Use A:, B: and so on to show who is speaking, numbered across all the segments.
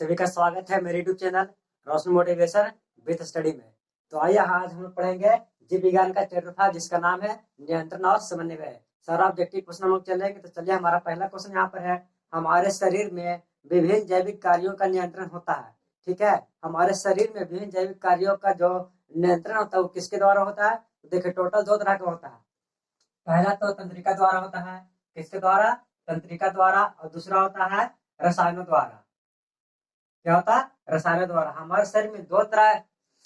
A: सभी का स्वागत है मेरे YouTube channel Roshan motivation with study में। तो आइए आज हम लोग पढ़ेंगे जीव विज्ञान का चैप्टर था जिसका नाम है नियंत्रण और समन्वय। सारा ऑब्जेक्टिव क्वेश्चन हम लोग चलेंगे। तो चलिए हमारा पहला क्वेश्चन यहाँ पर है, हमारे शरीर में विभिन्न जैविक कार्यों का नियंत्रण होता है। ठीक है, हमारे शरीर में विभिन्न जैविक कार्यों का जो नियंत्रण होता है वो किसके द्वारा होता है? तो देखिए टोटल दो तरह का होता है। पहला तो तंत्रिका द्वारा होता है। किसके द्वारा? तंत्रिका द्वारा। और दूसरा होता है रसायनों द्वारा। क्या होता है? रसायनों द्वारा। हमारे शरीर में दो तरह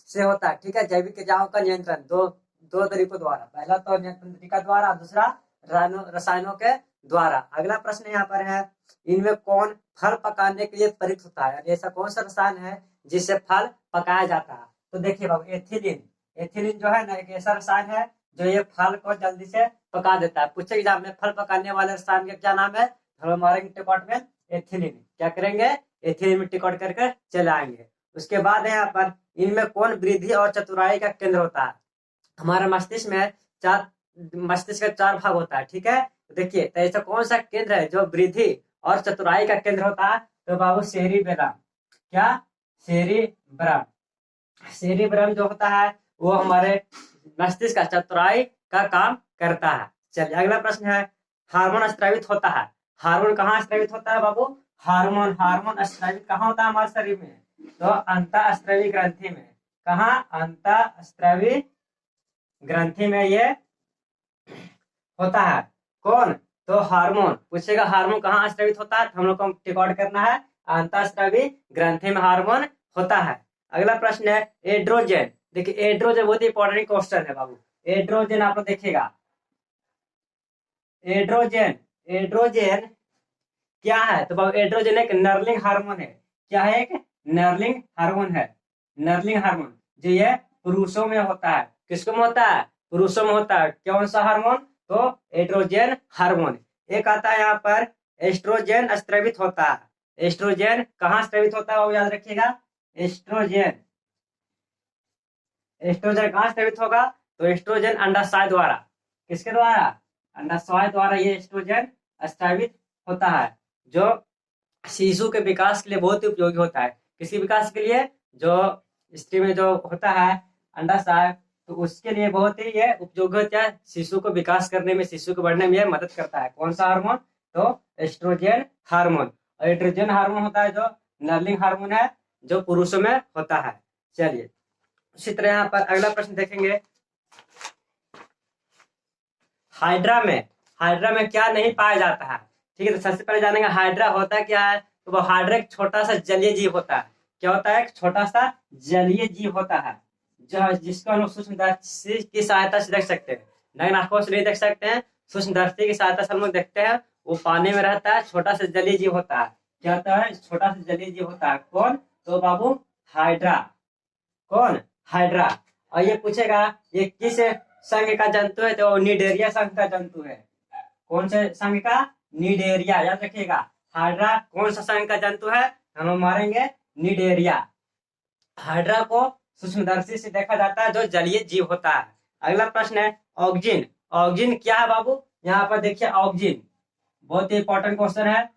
A: से होता है। ठीक है, जैविक क्रियाओं का नियंत्रण दो दो तरीकों द्वारा। पहला तो तंत्रिका द्वारा, दूसरा रसायनों के द्वारा। अगला प्रश्न यहाँ पर है, इनमें कौन फल पकाने के लिए प्रयुक्त होता है? ऐसा कौन सा रसायन है जिससे फल पकाया जाता है? तो देखिए बाबू, एथिलीन। एथिलीन जो है ना एक ऐसा रसायन है जो ये फल को जल्दी से पका देता है। पूछे एग्जाम में फल पकाने वाले रसायन का क्या नाम है? हम मारेंगे टिकट में एथिलीन। क्या करेंगे? एथिलीन में टिकट करके चले आएंगे। उसके बाद यहाँ पर इनमें कौन वृद्धि और चतुराई का केंद्र होता है? हमारा मस्तिष्क में मस्तिष्क का चार भाग होता है। ठीक है, तो देखिए तो ऐसा कौन सा केंद्र है जो वृद्धि और चतुराई का केंद्र होता है? तो बाबू सेरिबेलम। क्या? सेरिब्रम। सेरिब्रम जो होता है वो हमारे मस्तिष्क का चतुराई का काम करता है। चलिए अगला प्रश्न है, हार्मोन स्रावित होता है। हार्मोन कहाँ स्रावित होता है बाबू? हार्मोन हार्मोन स्रावित कहाँ होता है हमारे शरीर में? तो अंतःस्रावी ग्रंथि में। कहाँ? अंतःस्रावी ग्रंथि में ये होता है। कौन? तो हार्मोन। पूछेगा हार्मोन कहाँ स्रावित होता है, तो हम लोग को रिकॉर्ड करना है अंतःस्रावी ग्रंथि में हार्मोन होता है। अगला प्रश्न है एड्रोजन। देखिए एड्रोजन बहुत ही इंपॉर्टेंट क्वेश्चन है बाबू। एड्रोजन आप लोग देखिएगा, एड्रोजन एड्रोजन क्या है? तो बाबू एड्रोजन एक नर्लिंग हार्मोन है। क्या है? एक नर्लिंग हार्मोन है। नर्लिंग हार्मोन जो ये पुरुषों में होता है। किसको में होता है? पुरुषों में होता है। कौन सा हार्मोन? तो एड्रोजन हार्मोन। एक आता है यहाँ पर एस्ट्रोजन स्रावित होता है। एस्ट्रोजन कहाँ स्रावित होता है वो याद रखिएगा। एस्ट्रोजन एस्ट्रोजन कहाँ स्रावित होगा? तो एस्ट्रोजन अंडाशय द्वारा। किसके द्वारा? अंडाशय द्वारा ये एस्ट्रोजन स्रावित होता है, जो शिशु के विकास के लिए बहुत ही उपयोगी होता है। किसी विकास के लिए? जो स्त्री में जो होता है अंडाशय, तो उसके लिए बहुत ही ये उपयोगी होता है। शिशु को विकास करने में, शिशु को बढ़ने में यह मदद करता है। कौन सा हार्मोन? तो एस्ट्रोजन हार्मोन। और एस्ट्रोजन हार्मोन होता है जो नर्लिंग हार्मोन है, जो पुरुषों में होता है। चलिए उसी तरह यहाँ पर अगला प्रश्न देखेंगे, हाइड्रा में क्या नहीं पाया जाता है? ठीक है, तो सबसे पहले जानेंगे हाइड्रा होता है क्या है। तो वो हाइड्रा एक छोटा सा जलीय जीव होता है। क्या होता है? एक छोटा सा जलीय जीव होता है जो जिसको हम लोग सूक्ष्मदर्शी की सहायता से देख सकते हैं। नग्न आंखों से नहीं देख सकते हैं, सूक्ष्मदर्शी की सहायता से हम लोग देखते हैं। वो पानी में रहता है, छोटा सा जलीय जीव होता है। क्या होता है? छोटा सा जलीय जीव होता है। कौन? तो बाबू हाइड्रा। कौन? हाइड्रा। और ये पूछेगा ये किस संघ का जंतु है? तो निडेरिया संघ का जंतु है। कौन से संघ का? निडेरिया। याद रखिएगा, हाइड्रा कौन सा संघ का जंतु है? हम लोग मारेंगे निडेरिया। हाइड्रा को सूक्ष्मदर्शी से देखा जाता है, जो जलीय जीव होता है। अगला प्रश्न है ऑक्जिन। ऑक्जिन क्या है बाबू? यहाँ पर देखिए ऑक्जिन बहुत ही इंपॉर्टेंट क्वेश्चन है,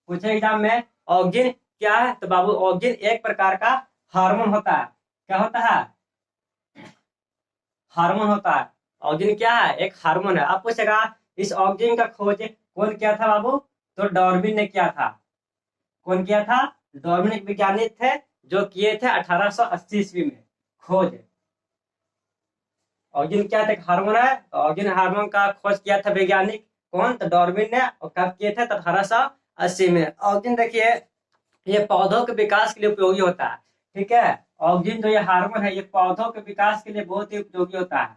A: पूछे एग्जाम में। ऑक्जिन क्या है? तो बाबू ऑक्जिन एक प्रकार का हार्मोन होता है। क्या होता है? हार्मोन होता है। ऑक्जिन क्या है? एक हार्मोन है। आप पूछेगा इस ऑक्जिन का खोज कौन किया था बाबू? तो डार्विन ने किया था। कौन किया था? डार्विन एक वैज्ञानिक थे जो किए थे 1880 ईस्वी में खोज। ऑक्जिन क्या था? एक हार्मोन है। ऑक्जिन हार्मोन का खोज किया था वैज्ञानिक कौन? तो डार्विन ने। और कब किए थे? तो 1880 में। ऑक्जिन देखिए ये पौधों के विकास के लिए उपयोगी होता है। ठीक है, ऑक्जिन जो ये हार्मोन है ये पौधों के विकास के लिए बहुत ही उपयोगी होता है।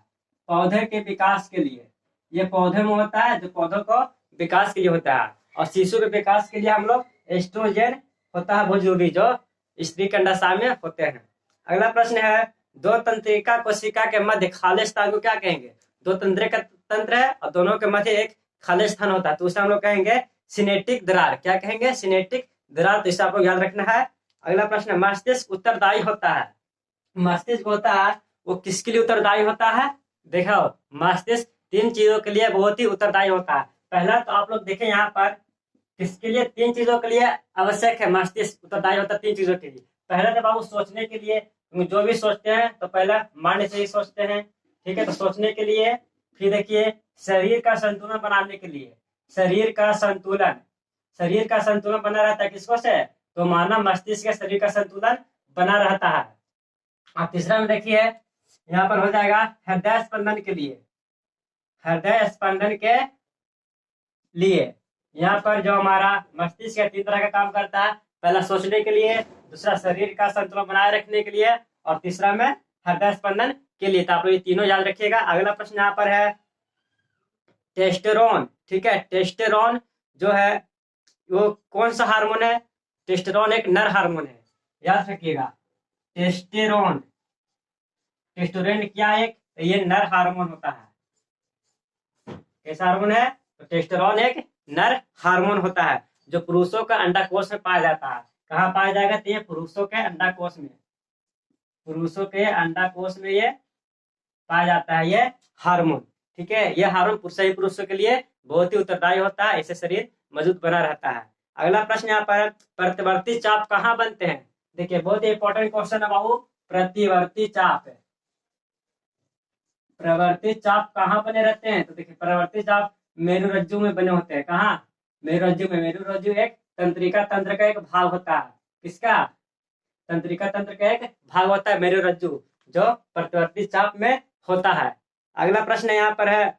A: पौधे के विकास के लिए ये पौधे में होता है, जो पौधों को विकास के लिए होता है। और शिशु के विकास के लिए हम लोग एस्ट्रोजन होता है बहुत जरूरी, जो स्त्री के अंडाशय में होते हैं। अगला प्रश्न है, दो तंत्रिका कोशिका के मध्य खाली स्थान को क्या कहेंगे? दो तंत्रिका तंत्र है और दोनों के मध्य एक खाली स्थान होता है, तो उसे हम लोग कहेंगे सिनेटिक दरार। क्या कहेंगे? सिनेटिक दरार। तो इसे आपको याद रखना है। अगला प्रश्न, मस्तिष्क उत्तरदायी होता है। मस्तिष्क होता है वो किसके लिए उत्तरदायी होता है? देखो मस्तिष्क तीन चीजों के लिए बहुत ही उत्तरदायी होता है। पहला तो आप लोग देखें यहाँ पर किसके लिए? 3 चीजों के लिए आवश्यक है मस्तिष्क उत्तरदायी होता है 3 चीजों के लिए। पहला तो बाबू सोचने के लिए, जो भी सोचते हैं तो पहला माइंड से ही सोचते हैं, ठीक है, तो सोचने के लिए। फिर देखिए शरीर का संतुलन बनाने के लिए, शरीर का संतुलन, शरीर का संतुलन बना रहता है किसको से? तो मानव मस्तिष्क के शरीर का संतुलन बना रहता है। और तीसरा में देखिए यहाँ पर हो जाएगा हृदय स्पंदन के लिए, हृदय स्पंदन के लिए। यहाँ पर जो हमारा मस्तिष्क है 3 तरह का काम करता है, पहला सोचने के लिए, दूसरा शरीर का संतुलन बनाए रखने के लिए, और तीसरा में हृदय स्पंदन के लिए। तो आप लोग ये तीनों याद रखिएगा। अगला प्रश्न यहाँ पर है टेस्टोस्टेरोन, ठीक है, टेस्टोस्टेरोन जो है वो कौन सा हार्मोन है? टेस्टोस्टेरोन एक नर हार्मोन है, याद रखिएगा। टेस्टोस्टेरोन, टेस्टोस्टेरोन क्या है? ये नर हार्मोन होता है। कैसा हार्मोन है? तो टेस्टोस्टेरोन एक नर हार्मोन होता है जो पुरुषों का अंडाकोश में पाया जाता है। कहाँ पाया जाएगा? तो ये पुरुषों के अंडाकोश में, पुरुषों के अंडाकोश में ये पाया जाता है ये हार्मोन, ठीक है। ये हार्मोन सही पुरुषों के लिए बहुत ही उत्तरदायी होता है, इससे शरीर मजबूत बना रहता है। अगला प्रश्न यहाँ पर प्रतिवर्ती चाप कहाँ बनते हैं? देखिए बहुत ही इंपॉर्टेंट क्वेश्चन है बाबू, प्रतिवर्ती चाप, प्रवर्ती चाप कहाँ बने रहते हैं? तो देखिए प्रवर्ती चाप मेरुरज्जु में बने होते हैं। कहाँ? मेरुरज्जु में। मेरुरज्जु एक तंत्रिका तंत्र का एक भाग होता है। किसका? तंत्रिका तंत्र का एक भाग होता है मेरुरज्जु, जो प्रतिवर्ती चाप में होता है। अगला प्रश्न यहाँ पर है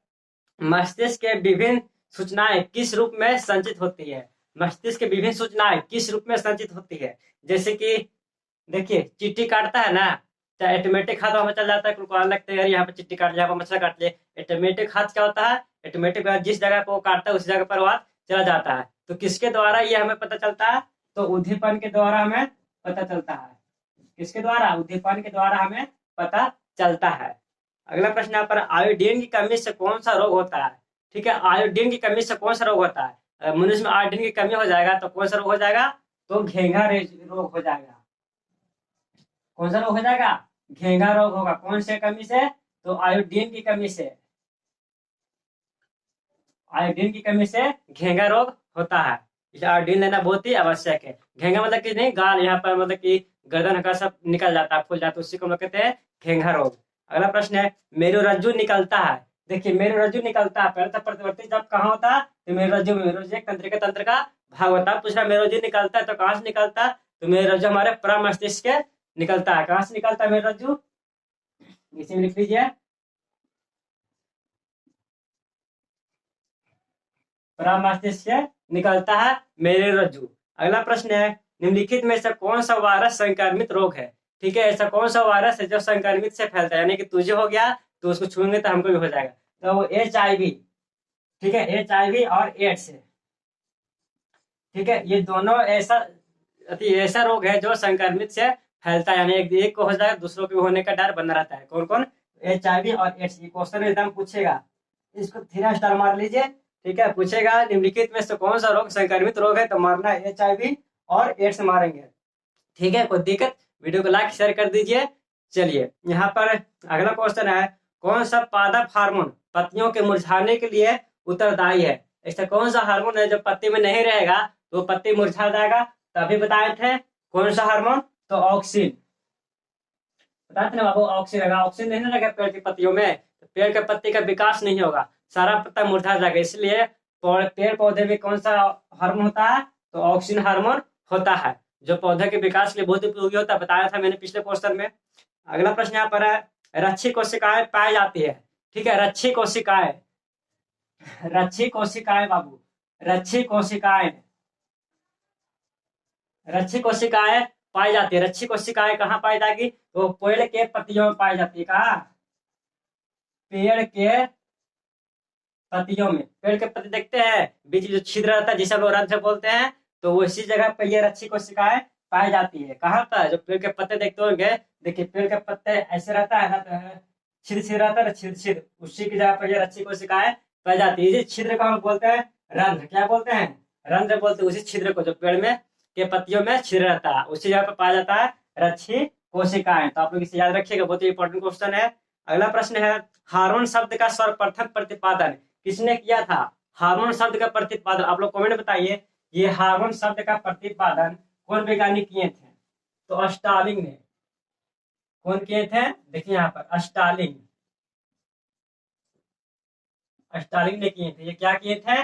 A: मस्तिष्क के विभिन्न सूचनाएं किस रूप में संचित होती है? मस्तिष्क के विभिन्न सूचनाएं किस रूप में संचित होती है? जैसे कि देखिए चिट्ठी काटता है ना, चाहे ऑटोमेटिक हाथ में चल जाता है, कुछ लगता है यहाँ पे चिट्ठी काट, यहाँ पर मछला काट ले। ऑटोमेटिक हाथ क्या होता है? ऑटोमेटिक जिस जगह पर वो काटता है उस जगह पर वो हाथ चला जाता है। तो किसके द्वारा ये हमें पता चलता है? तो उद्दीपन के द्वारा हमें पता चलता है। किसके द्वारा? उद्दीपन के द्वारा हमें पता चलता है। अगला प्रश्न यहाँ पर आयोडीन की कमी से कौन सा रोग होता है? ठीक है, आयोडीन की कमी से कौन सा रोग होता है? मनुष्य में आयोडीन की कमी हो जाएगा तो कौन सा रोग हो जाएगा? तो घेंघा रोग हो जाएगा। कौन सा रोग हो जाएगा? घेंघा रोग होगा। कौन से कमी से? तो आयोडीन की कमी से, आयोडीन की कमी से घेंघा रोग होता है। इसे आयोडीन लेना बहुत ही आवश्यक है। घेंघा मतलब कि नहीं गाल, यहाँ पर मतलब कि गर्दन का सब निकल जाता है, फूल जाता है, उसी को हम लोग कहते हैं घेंघा रोग। अगला प्रश्न है मेरुरज्जु निकलता है। देखिए मेरुरज्जु निकलता है, पहले तो प्रतिवर्ती जब कहाँ होता है? तो मेरुरज्जु में, मेरुरज्जु एक तंत्रिका तंत्र का भाग होता है। पूछना मेरुरज्जु निकलता है तो कहाँ से निकलता है? तो मेरुरज्जु हमारे प्रमस्तिष्क से निकलता है। कहाँ से निकलता है मेरुरज्जु? इसी में लिख लीजिए प्रमस्तिष्क से निकलता है मेरुरज्जु। अगला प्रश्न है निम्नलिखित में से कौन सा वायरस संक्रमित रोग है? ठीक है, ऐसा कौन सा वायरस है जो संक्रमित से फैलता है? यानी कि तुझे हो गया तो उसको छूएंगे तो हमको भी हो जाएगा। तो वो HIV, ठीक है, HIV और एड्स है, ठीक है, ये दोनों ऐसा रोग है जो संक्रमित से फैलता है, यानी एक को हो जाएगा दूसरों के होने का डर बना रहता है। कौन कौन? HIV और एड्स। ये क्वेश्चन एकदम पूछेगा, इसको 3 स्टार मार लीजिए, ठीक है। पूछेगा निम्नलिखित में से कौन सा रोग संक्रमित रोग है, तो मारना HIV और एड्स मारेंगे, ठीक है। कोई दिक्कत? वीडियो को लाइक शेयर कर दीजिए। चलिए यहाँ पर अगला क्वेश्चन है कौन सा पादप हार्मोन पत्तियों के मुरझाने के लिए उत्तरदायी है? ऐसा कौन सा हार्मोन है जो पत्ती में नहीं रहेगा तो पत्ती मुरझा जाएगा? तभी बताए थे कौन सा हार्मोन? तो ऑक्सिन, बताए थे ना बाबू, ऑक्सिन रहेगा। ऑक्सिन नहीं रहेगा पेड़ की पत्तियों में तो पेड़ के पत्ती का विकास नहीं होगा, सारा पत्ता मुरझा जाएगा। इसलिए पेड़ पौधे में कौन सा हार्मोन होता है? तो ऑक्सिन हार्मोन होता है, जो पौधे के विकास के लिए बहुत उपयोगी होता है, बताया था मैंने पिछले क्वेश्चन में। अगला प्रश्न यहाँ पर है रच्छी कोशिकाएं पाई जाती है, ठीक है, रच्छी कोशिकाएं, रच्छी कोशिकाएं बाबू, रच्छी कोशिकाएं, रच्छी कोशिकाएं पाई जाती है। रच्छी कोशिकाएं कहाँ पाई जाएगी? तो पेड़ के पत्तियों में पाई जाती है। कहाँ? पेड़ के पत्तियों में। पेड़ के पत्ते देखते हैं बीच जो छिद्र रहता है जिसे हम लोग रंध्र बोलते हैं, तो उसी जगह पर ये रच्छी कोशिकाएं पाई जाती है। कहाँ पर? जो पेड़ के पत्ते देखते होंगे, देखिए पेड़ के पत्ते ऐसे रहता है ना, तो छिद्र छिद्र रहता है, छिद्र छिद्र, उसी की जगह पर ये रच्छी कोशिकाएं पाई जाती है। इसी छिद्र को हम बोलते हैं रंध्र। क्या बोलते हैं? रंध्र बोलते हैं उसी छिद्र को जो पेड़ में के पत्तियों में छिद्र रहता है, उसी जगह पर पाया जाता है रच्छी कोशिकाएं। तो आप लोग इसे याद रखिएगा, बहुत ही इंपॉर्टेंट क्वेश्चन है। अगला प्रश्न है हार्मोन शब्द का सर्वप्रथम प्रतिपादन किसने किया था? हार्मोन शब्द का प्रतिपादन आप लोग कमेंट बताइए, ये हार्मोन शब्द का प्रतिपादन कौन वैज्ञानिक किए थे? तो स्टालिंग ने। कौन किए थे? देखिए यहाँ पर स्टालिंग, स्टालिन ने किए थे। ये क्या किए थे?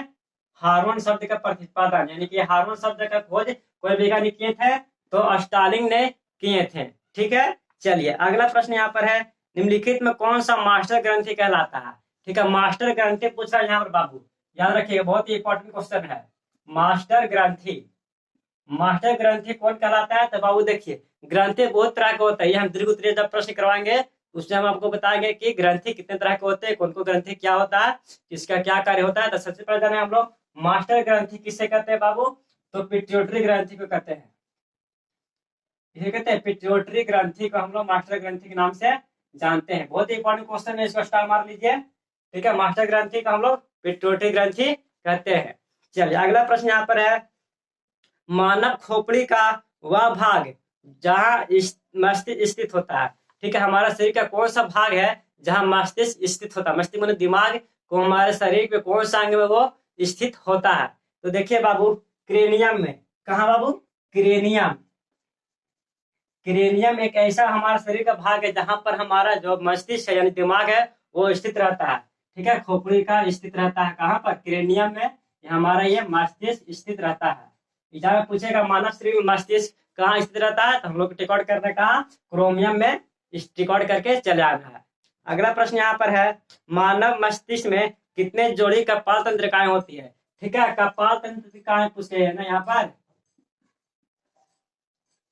A: हार्मोन शब्द का प्रतिपादन, यानी कि हार्मोन शब्द का खोज कोई वैज्ञानिक किए थे? तो स्टालिन ने किए थे। ठीक है, चलिए अगला प्रश्न यहाँ पर है, निम्नलिखित में कौन सा मास्टर ग्रंथि कहलाता है? ठीक है, मास्टर ग्रंथि पूछ रहा है यहाँ पर बाबू, याद रखिएगा, बहुत ही इंपॉर्टेंट क्वेश्चन है। मास्टर ग्रंथि, मास्टर ग्रंथि कौन कहलाता है? तो बाबू देखिए, ग्रंथि बहुत तरह के होता है, ये हम दीर्घ उत्तरीय जब प्रश्न करवाएंगे उसमें हम आपको बताएंगे कि ग्रंथि कितने तरह के होते हैं, कौन कौन ग्रंथि क्या होता है, इसका क्या कार्य होता है। तो सबसे पहले जाने हम लोग मास्टर ग्रंथि किसे कहते हैं बाबू? तो पिट्यूटरी ग्रंथि को कहते हैं। इसे कहते हैं पिट्यूटरी ग्रंथि को हम लोग मास्टर ग्रंथि के नाम से जानते हैं। बहुत ही इंपॉर्टेंट क्वेश्चन है, इसको स्टार मार लीजिए। ठीक है, मास्टर ग्रंथि को हम लोग पिट्यूटरी ग्रंथि कहते हैं। चलिए अगला प्रश्न यहाँ पर है, मानव खोपड़ी का वह भाग जहाँ मस्तिष्क स्थित होता है। ठीक है, हमारा शरीर का कौन सा भाग है जहाँ मस्तिष्क स्थित होता है? मस्तिष्क माने दिमाग को हमारे शरीर के कौन सा अंग में वो स्थित होता है? तो देखिए बाबू, क्रेनियम में। कहा बाबू? क्रेनियम। क्रेनियम एक ऐसा हमारा शरीर का भाग है जहां पर हमारा जो मस्तिष्क है यानी दिमाग है वो स्थित रहता है। ठीक है, खोपड़ी का स्थित रहता है कहाँ पर? क्रेनियम में हमारा ये मस्तिष्क स्थित रहता है। एग्जाम में पूछेगा मानव शरीर में मस्तिष्क कहाँ स्थित रहता है, तो हम लोग रिकॉर्ड करते हैं कहाँ? क्रोमियम में रिकॉर्ड करके चले आना है। अगला प्रश्न यहाँ पर है, मानव मस्तिष्क में कितने जोड़ी कपाल तंत्रिकाएं होती है? ठीक है, कपाल तंत्रिकाएं पूछे है ना यहाँ पर,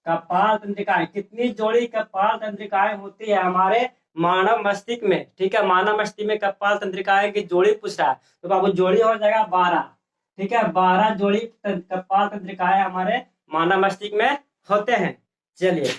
A: कपाल तंत्रिकाएं, कितनी जोड़ी कपाल तंत्रिकाएं होती है हमारे मानव मस्तिष्क में? ठीक है, मानव मस्तिष्क में कपाल तंत्रिकाएं की जोड़ी पूछ रहा है, तो बाबू जोड़ी हो जाएगा 12। ठीक है, 12 जोड़ी कपाल तंत्रिकाएं हमारे मानव मस्तिष्क में होते हैं। चलिए,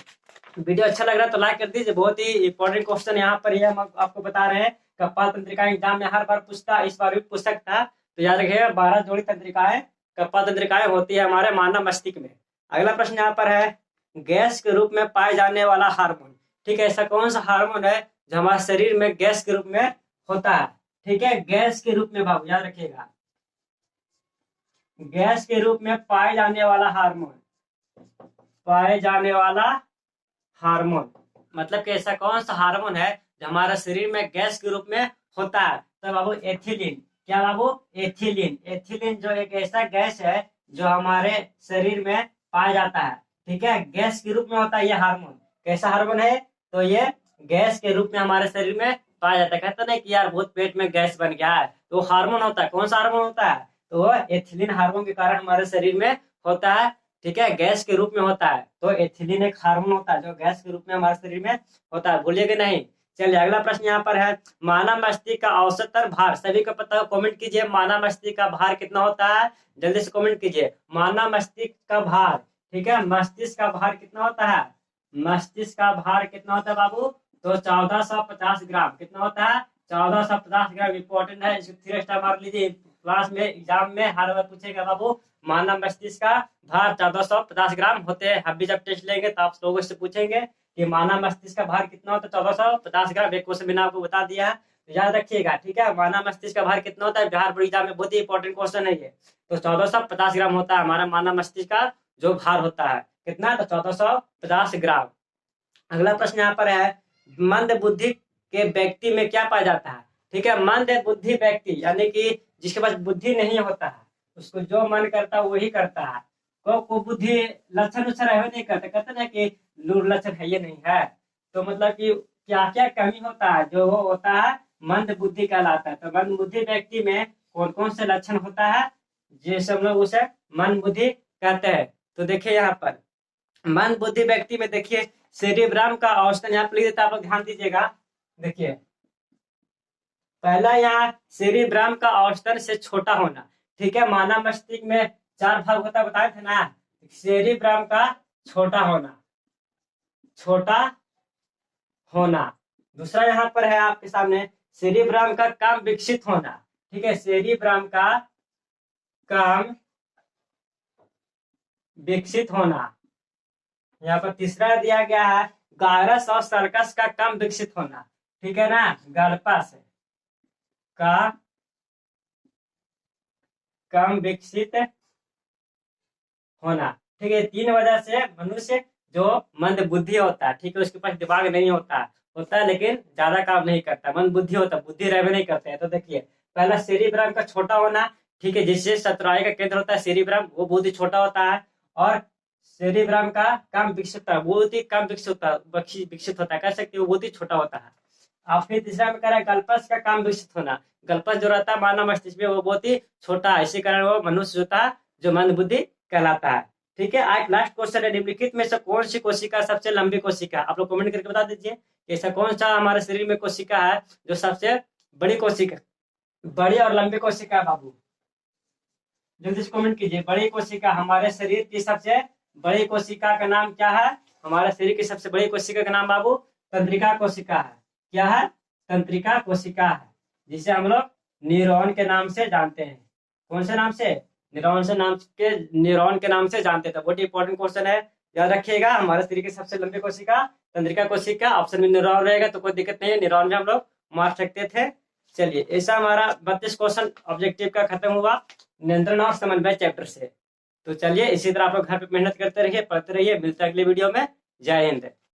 A: वीडियो अच्छा लग रहा है तो लाइक कर दीजिए, बहुत ही इंपॉर्टेंट क्वेश्चन यहाँ पर ये हम आपको बता रहे हैं। कपाल तंत्रिकाएं एग्जाम में हर बार पूछता, इस बार भी पूछ सकता, तो याद रखिएगा 12 जोड़ी तंत्रिकाएं कपाल तंत्रिकाएं होती है हमारे मानव मस्तिष्क में। अगला प्रश्न यहाँ पर है, गैस के रूप में पाए जाने वाला हार्मोन। ठीक है, ऐसा कौन सा हार्मोन है जो हमारे शरीर में गैस के रूप में होता है? ठीक है, गैस के रूप में बाबू याद रखिएगा, गैस के रूप में पाए जाने वाला हार्मोन, पाए जाने वाला हार्मोन मतलब कि ऐसा कौन सा हार्मोन है जो हमारे शरीर में गैस के रूप में होता है? तो बाबू एथिलीन। क्या बाबू? एथिलीन। एथिलीन जो एक ऐसा गैस है जो हमारे शरीर में पाया जाता है। ठीक है, गैस के रूप में होता है ये हार्मोन। कैसा हार्मोन है? तो ये गैस के रूप में हमारे शरीर में पाया जाता है। कहते नहीं कि यार बहुत पेट में गैस बन गया है, तो हार्मोन होता है। कौन सा हार्मोन होता है? तो वो एथिलीन हार्मोन के कारण हमारे शरीर में होता है। ठीक है, गैस के रूप में होता है। तो एथिलीन एक हार्मोन होता है जो गैस के रूप में हमारे शरीर में होता है, भूलिएगा नहीं। चलिए अगला प्रश्न यहाँ पर है, मानव मस्तिष्क का औसतन भार, सभी को पता है, कमेंट कीजिए मानव मस्तिष्क का भार कितना होता है, जल्दी से कमेंट कीजिए मानव मस्तिष्क का भार। ठीक है, मस्तिष्क का भार कितना होता है? मस्तिष्क का भार कितना होता है बाबू? तो 1450 ग्राम। कितना होता है? 1450 ग्राम। इंपॉर्टेंट है, इसको 3 स्टार मार लीजिए। क्लास में एग्जाम में हर बार पूछेगा बाबू, मानव मस्तिष्क का भार 1450 ग्राम होते हैं। हम भी जब टेस्ट लेंगे तो आप लोगों से पूछेंगे कि मानव मस्तिष्क का भार कितना होता है? 1450 ग्राम। एक क्वेश्चन मैंने आपको बता दिया है, तो याद रखिएगा। ठीक है, मानव मस्तिष्क का भार कितना होता है? बिहार बोर्ड एग्जाम में बहुत ही इंपॉर्टेंट क्वेश्चन है ये। तो 1450 ग्राम होता है हमारा मानव मस्तिष्क का जो भार होता है। कितना? तो 1450 ग्राम। अगला प्रश्न यहाँ पर है, मंद बुद्धि के व्यक्ति में क्या पाया जाता है? ठीक है, मंद बुद्धि व्यक्ति यानी कि जिसके पास बुद्धि नहीं होता है, उसको जो मन करता है वही करता है। को बुद्धि लक्षण उच्छन है नहीं करते, कहते ना कि लूर लक्षण है ये नहीं है, तो मतलब कि क्या क्या कमी होता है, जो वो होता है मंद बुद्धि कहलाता है। तो मंद बुद्धि व्यक्ति में कौन कौन से लक्षण होता है, जैसे हम लोग उसे मंद बुद्धि कहते हैं। तो देखिए यहाँ पर मंद बुद्धि व्यक्ति में देखिए सेरिब्रम का औसतन यहाँ पर लिख देता है, आप लोग ध्यान दीजिएगा। देखिए पहला यहाँ सेरिब्रम का औसतन से छोटा होना। ठीक है, मानव मस्तिष्क में 4 भाग होता है, बताए थे ना। सेरिब्रम का छोटा होना, छोटा होना। दूसरा यहाँ पर है आपके सामने सेरिब्रम का कम विकसित होना। ठीक है, सेरिब्रम का कम विकसित होना। यहाँ पर तीसरा दिया गया है गायरस और सर्कस का कम विकसित होना। ठीक है ना, गार्पस का कम विकसित होना। ठीक है, 3 वजह से मनुष्य जो मंद बुद्धि होता है, ठीक है, उसके पास दिमाग नहीं होता है लेकिन ज्यादा काम नहीं करता, मंद बुद्धि होता है, बुद्धि रहबे नहीं करते हैं। तो देखिए, पहला सेरिब्रम का छोटा होना, ठीक है, जिससे चतुराई का केंद्र होता है सेरिब्रम, वो बहुत ही छोटा होता है। और सेरिब्रम का कम विकसित होता है, बहुत ही कम विकसित होता है, कह सकते हो बहुत ही छोटा होता है। अब फिर तीसरा में कह रहा है गल्पस का कम विकसित होना। गल्पस जो रहता है मानव मस्तिष्क में, वो बहुत ही छोटा है, इसी कारण वो मनुष्य जो था जो मंद बुद्धि कहलाता है। ठीक है, आज लास्ट क्वेश्चन है, निम्नलिखित में से कौन सी कोशिका सबसे लंबी कोशिका? आप लोग कमेंट करके बता दीजिए ऐसा कौन सा हमारे शरीर में कोशिका है जो सबसे बड़ी कोशिका, बड़ी और लंबी कोशिका है बाबू? जल्दी से कमेंट कीजिए, बड़ी कोशिका, हमारे शरीर की सबसे बड़ी कोशिका का नाम क्या है? हमारे शरीर की सबसे बड़ी कोशिका का नाम बाबू तंत्रिका कोशिका है। क्या है? तंत्रिका कोशिका है, जिसे हम लोग न्यूरॉन के नाम से जानते हैं। कौन से नाम से? न्यूरॉन के नाम से जानते थे। बहुत इंपॉर्टेंट क्वेश्चन है, याद रखिएगा। हमारे शरीर की सबसे लंबी कोशिका तंत्रिका कोशिका, ऑप्शन में न्यूरॉन रहेगा तो कोई दिक्कत नहीं है, न्यूरॉन में हम लोग मार सकते थे। चलिए, ऐसा हमारा 32 क्वेश्चन ऑब्जेक्टिव का खत्म हुआ नियंत्रण और समन्वय चैप्टर से। तो चलिए, इसी तरह आप लोग घर पे मेहनत करते रहिए, पढ़ते रहिए। मिलते हैं अगले वीडियो में। जय हिंद।